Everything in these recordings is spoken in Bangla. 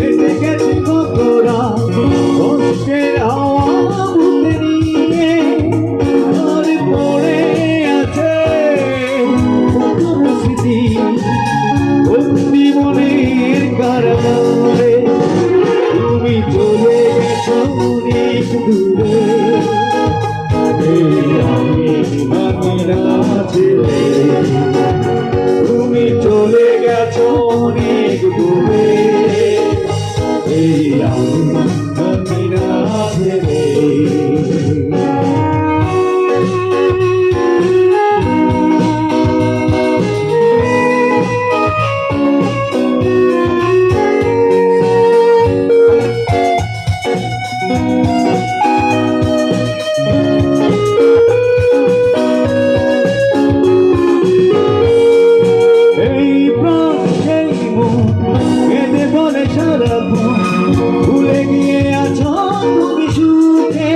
এসে গেছে কতরা কষ্টের হাওয়া বুকে নিয়ে আর পড়ে আছে কত স্মৃতি বন্দি মনের কারাগারে তুমি চলে গেছো অনেক দূরে তুমি চলে গেছো অনেক দূরে এই আমি না ছেড়ে ভুলে গিয়ে আছো তুমি সুখে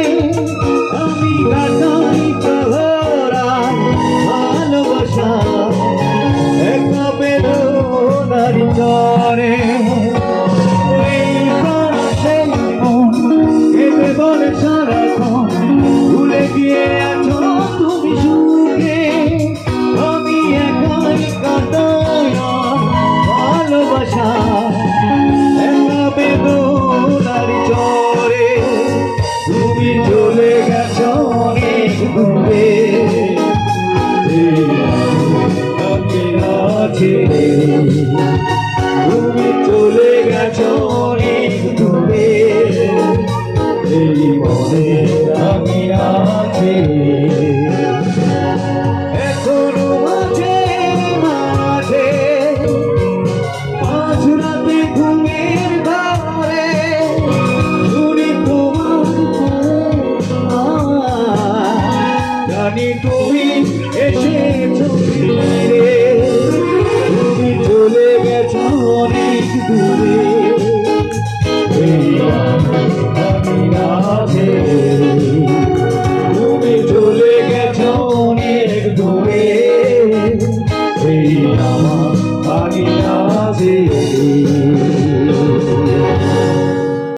আমি কাটাই প্রহরা ভালোবাসা একা বেদনার চরে কেঁদে বলে সারাক্ষণ ভুলে গিয়ে আছো তুমি সুখে আমি একাই কাটাই ভালোবাসা বেদনার চরে তুমি চলে গেছো অনেক দূরে আমি না ছেড়ে তুমি চলে গেছো